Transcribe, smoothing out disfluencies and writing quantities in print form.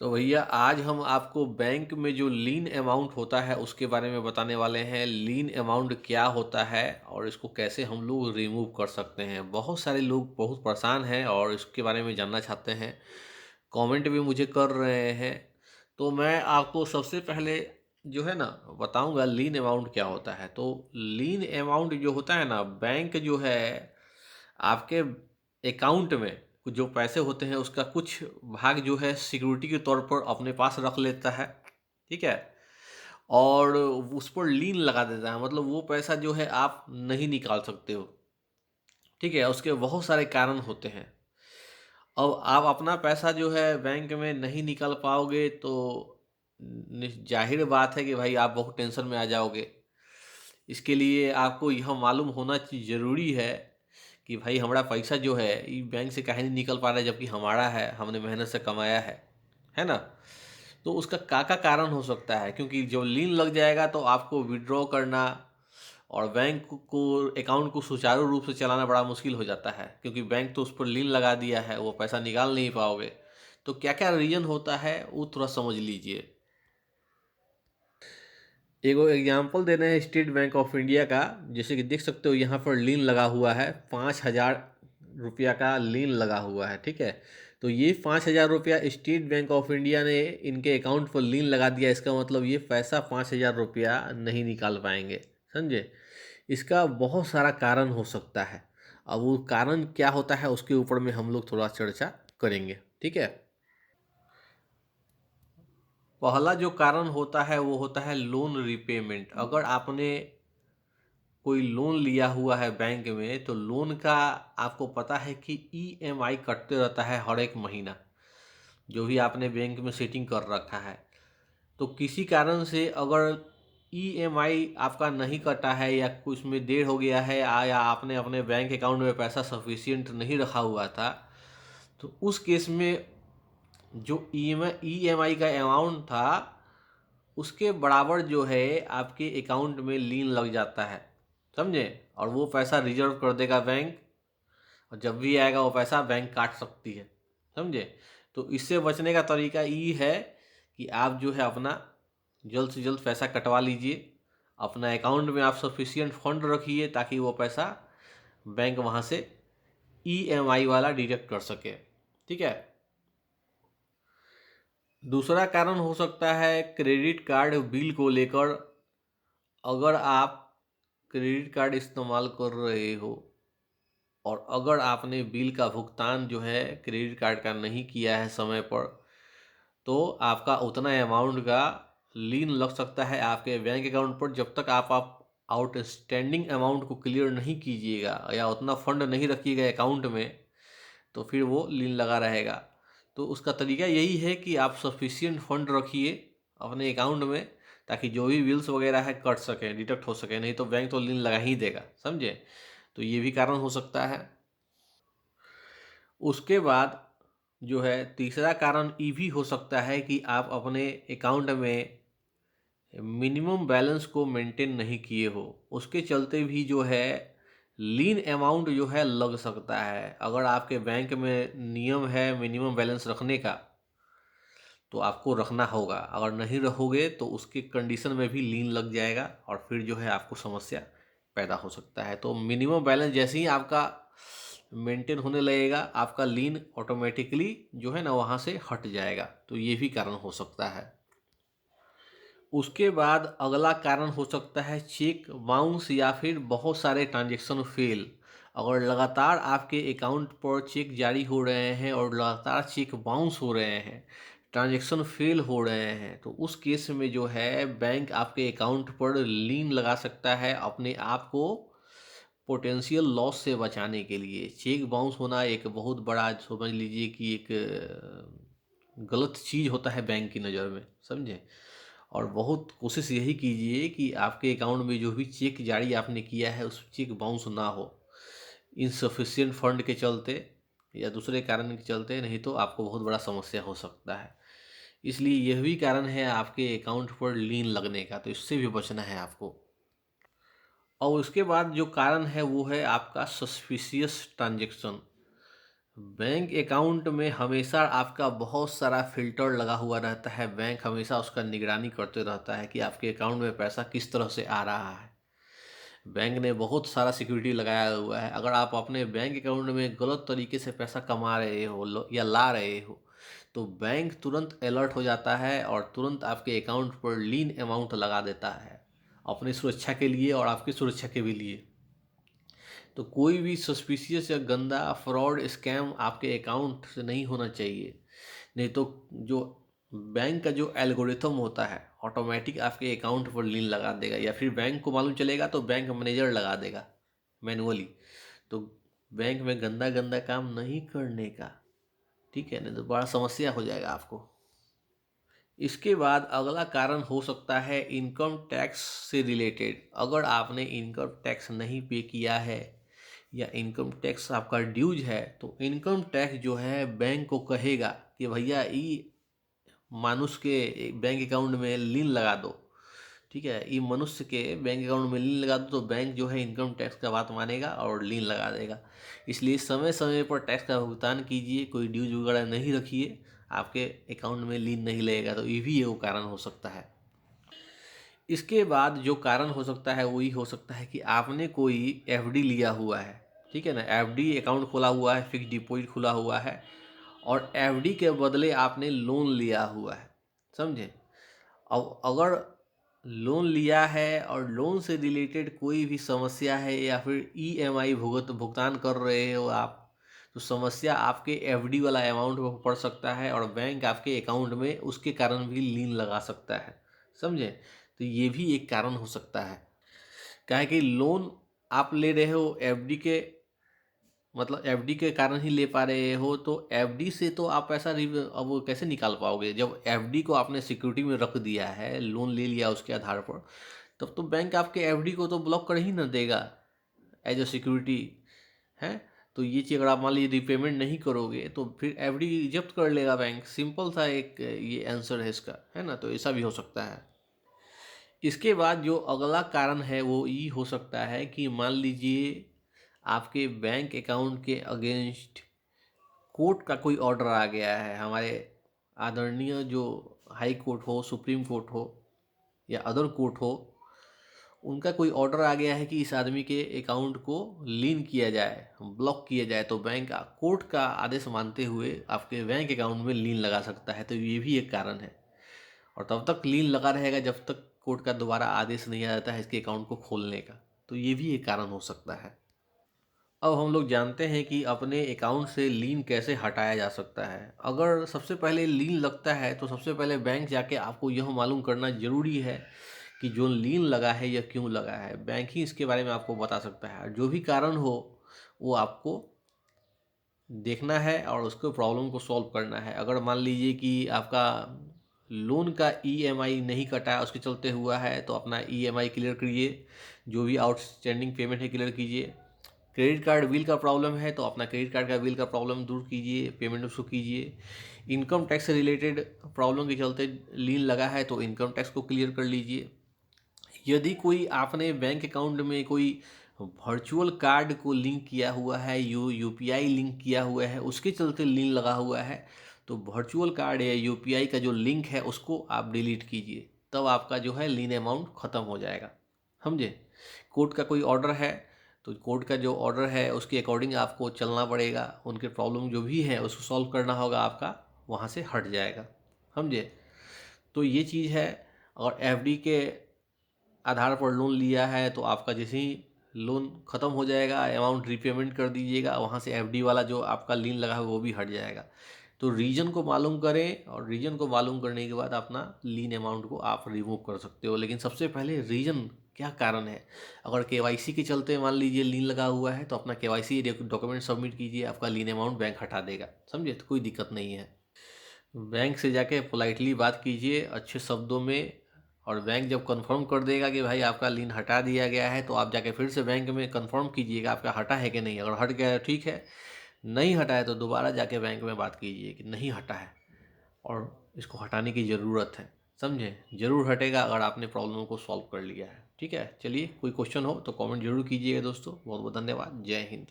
तो भैया आज हम आपको बैंक में जो लीन अमाउंट होता है उसके बारे में बताने वाले हैं। लीन अमाउंट क्या होता है और इसको कैसे हम लोग रिमूव कर सकते हैं। बहुत सारे लोग बहुत परेशान हैं और इसके बारे में जानना चाहते हैं, कमेंट भी मुझे कर रहे हैं। तो मैं आपको सबसे पहले जो है ना बताऊंगा लीन अमाउंट क्या होता है। तो लीन अमाउंट जो होता है ना, बैंक जो है आपके अकाउंट में कुछ जो पैसे होते हैं उसका कुछ भाग जो है सिक्योरिटी के तौर पर अपने पास रख लेता है, ठीक है। और उस पर लीन लगा देता है, मतलब वो पैसा जो है आप नहीं निकाल सकते हो, ठीक है। उसके बहुत सारे कारण होते हैं। अब आप अपना पैसा जो है बैंक में नहीं निकाल पाओगे तो जाहिर बात है कि भाई आप बहुत टेंशन में आ जाओगे। इसके लिए आपको यह मालूम होना ज़रूरी है कि भाई हमारा पैसा जो है ये बैंक से काहे नहीं निकल पा रहा है, जबकि हमारा है, हमने मेहनत से कमाया है ना। तो उसका का कारण हो सकता है, क्योंकि जो लीन लग जाएगा तो आपको विड्रॉ करना और बैंक को अकाउंट को सुचारू रूप से चलाना बड़ा मुश्किल हो जाता है, क्योंकि बैंक तो उस पर लीन लगा दिया है, वो पैसा निकाल नहीं पाओगे। तो क्या क्या रीजन होता है वो थोड़ा समझ लीजिए। एगो एग्जाम्पल दे रहे हैं स्टेट बैंक ऑफ इंडिया का। जैसे कि देख सकते हो यहाँ पर लीन लगा हुआ है, 5,000 रुपया का लीन लगा हुआ है, ठीक है। तो ये 5,000 रुपया स्टेट बैंक ऑफ इंडिया ने इनके अकाउंट पर लीन लगा दिया। इसका मतलब ये पैसा 5,000 रुपया नहीं निकाल पाएंगे, समझे। इसका बहुत सारा कारण हो सकता है। अब वो कारण क्या होता है उसके ऊपर में हम लोग थोड़ा चर्चा करेंगे, ठीक है। पहला जो कारण होता है वो होता है लोन रिपेमेंट। अगर आपने कोई लोन लिया हुआ है बैंक में तो लोन का आपको पता है कि ईएमआई कटते रहता है हर एक महीना, जो भी आपने बैंक में सेटिंग कर रखा है। तो किसी कारण से अगर ईएमआई आपका नहीं कटा है या कुछ में देर हो गया है या आपने अपने बैंक अकाउंट में पैसा सफिशिएंट नहीं रखा हुआ था, तो उस केस में जो ईएमआई का अमाउंट था उसके बराबर जो है आपके अकाउंट में लीन लग जाता है, समझे। और वो पैसा रिजर्व कर देगा बैंक, और जब भी आएगा वो पैसा बैंक काट सकती है, समझे। तो इससे बचने का तरीका ये है कि आप जो है अपना जल्द से जल्द पैसा कटवा लीजिए। अपना अकाउंट में आप सफिशिएंट फंड रखिए ताकि वो पैसा बैंक वहाँ से ईएमआई वाला डिडक्ट कर सके, ठीक है। दूसरा कारण हो सकता है क्रेडिट कार्ड बिल को लेकर। अगर आप क्रेडिट कार्ड इस्तेमाल कर रहे हो और अगर आपने बिल का भुगतान जो है क्रेडिट कार्ड का नहीं किया है समय पर, तो आपका उतना अमाउंट का लीन लग सकता है आपके बैंक अकाउंट पर। जब तक आप आउटस्टैंडिंग अमाउंट को क्लियर नहीं कीजिएगा या उतना फंड नहीं रखिएगा अकाउंट में, तो फिर वो लीन लगा रहेगा। तो उसका तरीका यही है कि आप सफिशिएंट फंड रखिए अपने अकाउंट में, ताकि जो भी बिल्स वगैरह है कट सकें, डिडक्ट हो सके। नहीं तो बैंक तो लीन लगा ही देगा, समझे। तो ये भी कारण हो सकता है। उसके बाद जो है तीसरा कारण ये भी हो सकता है कि आप अपने अकाउंट में मिनिमम बैलेंस को मेंटेन नहीं किए हो। उसके चलते भी जो है लीन अमाउंट जो है लग सकता है। अगर आपके बैंक में नियम है मिनिमम बैलेंस रखने का, तो आपको रखना होगा। अगर नहीं रखोगे तो उसके कंडीशन में भी लीन लग जाएगा और फिर जो है आपको समस्या पैदा हो सकता है। तो मिनिमम बैलेंस जैसे ही आपका मेंटेन होने लगेगा, आपका लीन ऑटोमेटिकली जो है ना वहाँ से हट जाएगा। तो ये भी कारण हो सकता है। उसके बाद अगला कारण हो सकता है चेक बाउंस या फिर बहुत सारे ट्रांजैक्शन फेल। अगर लगातार आपके अकाउंट पर चेक जारी हो रहे हैं और लगातार चेक बाउंस हो रहे हैं, ट्रांजैक्शन फेल हो रहे हैं, तो उस केस में जो है बैंक आपके अकाउंट पर लीन लगा सकता है अपने आप को पोटेंशियल लॉस से बचाने के लिए। चेक बाउंस होना एक बहुत बड़ा, समझ लीजिए कि एक गलत चीज़ होता है बैंक की नज़र में, समझे। और बहुत कोशिश यही कीजिए कि आपके अकाउंट में जो भी चेक जारी आपने किया है उस चेक बाउंस ना हो, इनसफिशिएंट फंड के चलते या दूसरे कारण के चलते। नहीं तो आपको बहुत बड़ा समस्या हो सकता है। इसलिए यह भी कारण है आपके अकाउंट पर लीन लगने का, तो इससे भी बचना है आपको। और उसके बाद जो कारण है वो है आपका सस्पिशियस ट्रांजेक्शन। बैंक अकाउंट में हमेशा आपका बहुत सारा फ़िल्टर लगा हुआ रहता है। बैंक हमेशा उसका निगरानी करते रहता है कि आपके अकाउंट में पैसा किस तरह से आ रहा है। बैंक ने बहुत सारा सिक्योरिटी लगाया हुआ है। अगर आप अपने बैंक अकाउंट में गलत तरीके से पैसा कमा रहे हो या ला रहे हो, तो बैंक तुरंत अलर्ट हो जाता है और तुरंत आपके अकाउंट पर लीन अमाउंट लगा देता है, अपनी सुरक्षा के लिए और आपकी सुरक्षा के भी लिए। तो कोई भी सस्पिशियस या गंदा फ्रॉड स्कैम आपके अकाउंट से नहीं होना चाहिए। नहीं तो जो बैंक का जो एल्गोरिथम होता है ऑटोमेटिक आपके अकाउंट पर लीन लगा देगा, या फिर बैंक को मालूम चलेगा तो बैंक मैनेजर लगा देगा मैनुअली। तो बैंक में गंदा गंदा काम नहीं करने का, ठीक है, नहीं तो बड़ा समस्या हो जाएगा आपको। इसके बाद अगला कारण हो सकता है इनकम टैक्स से रिलेटेड। अगर आपने इनकम टैक्स नहीं पे किया है या इनकम टैक्स आपका ड्यूज है, तो इनकम टैक्स जो है बैंक को कहेगा कि भैया ये मानुष के बैंक अकाउंट में लीन लगा दो, ठीक है, ये मनुष्य के बैंक अकाउंट में लीन लगा दो। तो बैंक जो है इनकम टैक्स का बात मानेगा और लीन लगा देगा। इसलिए समय समय पर टैक्स का भुगतान कीजिए, कोई ड्यूज वगैरह नहीं रखिए, आपके अकाउंट में लीन नहीं लगेगा। तो ये भी एक कारण हो सकता है। इसके बाद जो कारण हो सकता है वही हो सकता है कि आपने कोई एफडी लिया हुआ है, ठीक है ना, एफडी अकाउंट खोला हुआ है, फिक्स डिपॉजिट खुला हुआ है, और एफडी के बदले आपने लोन लिया हुआ है, समझे। अब अगर लोन लिया है और लोन से रिलेटेड कोई भी समस्या है या फिर ईएमआई भुगतान कर रहे हो आप, तो समस्या आपके एफडी वाला अमाउंट पर पड़ सकता है और बैंक आपके अकाउंट में उसके कारण भी लीन लगा सकता है, समझे। तो ये भी एक कारण हो सकता है। क्या है कि लोन आप ले रहे हो एफडी के, मतलब एफडी के कारण ही ले पा रहे हो, तो एफडी से तो आप पैसा अब कैसे निकाल पाओगे जब एफडी को आपने सिक्योरिटी में रख दिया है, लोन ले लिया उसके आधार पर। तब तो बैंक आपके एफडी को तो ब्लॉक कर ही ना देगा एज अ सिक्योरिटी, है। तो ये चीज़ अगर आप मान लीजिए रिपेमेंट नहीं करोगे तो फिर एफडी जब्त कर लेगा बैंक। सिंपल सा एक ये आंसर है इसका, है ना। तो ऐसा भी हो सकता है। इसके बाद जो अगला कारण है वो ये हो सकता है कि मान लीजिए आपके बैंक अकाउंट के अगेंस्ट कोर्ट का कोई ऑर्डर आ गया है। हमारे आदरणीय जो हाई कोर्ट हो, सुप्रीम कोर्ट हो या अदर कोर्ट हो, उनका कोई ऑर्डर आ गया है कि इस आदमी के अकाउंट को लीन किया जाए, ब्लॉक किया जाए। तो बैंक कोर्ट का आदेश मानते हुए आपके बैंक अकाउंट में लीन लगा सकता है। तो ये भी एक कारण है, और तब तक लीन लगा रहेगा जब तक कोर्ट का दोबारा आदेश नहीं आ जाता है इसके अकाउंट को खोलने का। तो ये भी एक कारण हो सकता है। अब हम लोग जानते हैं कि अपने अकाउंट से लीन कैसे हटाया जा सकता है। अगर सबसे पहले लीन लगता है तो सबसे पहले बैंक जाके आपको यह मालूम करना ज़रूरी है कि जो लीन लगा है यह क्यों लगा है। बैंक ही इसके बारे में आपको बता सकता है। जो भी कारण हो वो आपको देखना है और उसको प्रॉब्लम को सॉल्व करना है। अगर मान लीजिए कि आपका लोन का ईएमआई नहीं कटा है, उसके चलते हुआ है, तो अपना ईएमआई क्लियर करिए, जो भी आउटस्टैंडिंग पेमेंट है क्लियर कीजिए। क्रेडिट कार्ड बिल का प्रॉब्लम है तो अपना क्रेडिट कार्ड का बिल का प्रॉब्लम दूर कीजिए, पेमेंट उसको कीजिए। इनकम टैक्स से रिलेटेड प्रॉब्लम के चलते लीन लगा है तो इनकम टैक्स को क्लियर कर लीजिए। यदि कोई आपने बैंक अकाउंट में कोई वर्चुअल कार्ड को लिंक किया हुआ है, यूपीआई लिंक किया हुआ है, उसके चलते लीन लगा हुआ है, तो वर्चुअल कार्ड या यूपीआई का जो लिंक है उसको आप डिलीट कीजिए। तब आपका जो है लीन अमाउंट ख़त्म हो जाएगा, समझे। कोर्ट का कोई ऑर्डर है तो कोर्ट का जो ऑर्डर है उसके अकॉर्डिंग आपको चलना पड़ेगा। उनके प्रॉब्लम जो भी है उसको सॉल्व करना होगा, आपका वहाँ से हट जाएगा, समझे। तो ये चीज़ है। और एफडी के आधार पर लोन लिया है तो आपका जैसे ही लोन ख़त्म हो जाएगा, अमाउंट रीपेमेंट कर दीजिएगा, वहाँ से एफडी वाला जो आपका लीन लगा है वो भी हट जाएगा। तो रीजन को मालूम करें और रीजन को मालूम करने के बाद अपना लीन अमाउंट को आप रिमूव कर सकते हो। लेकिन सबसे पहले रीजन क्या कारण है। अगर केवाईसी के चलते मान लीजिए लीन लगा हुआ है तो अपना केवाईसी डॉक्यूमेंट सबमिट कीजिए, आपका लीन अमाउंट बैंक हटा देगा, समझे। तो कोई दिक्कत नहीं है। बैंक से जाके पोलाइटली बात कीजिए अच्छे शब्दों में, और बैंक जब कंफर्म कर देगा कि भाई आपका लीन हटा दिया गया है तो आप जाके फिर से बैंक में कंफर्म कीजिएगा आपका हटा है कि नहीं। अगर हट गया है ठीक है, नहीं हटा है तो दोबारा जाके बैंक में बात कीजिए कि नहीं हटा है और इसको हटाने की ज़रूरत है, समझे। ज़रूर हटेगा अगर आपने प्रॉब्लम को सॉल्व कर लिया है, ठीक है। चलिए, कोई क्वेश्चन हो तो कमेंट जरूर कीजिएगा दोस्तों। बहुत बहुत धन्यवाद। जय हिंद।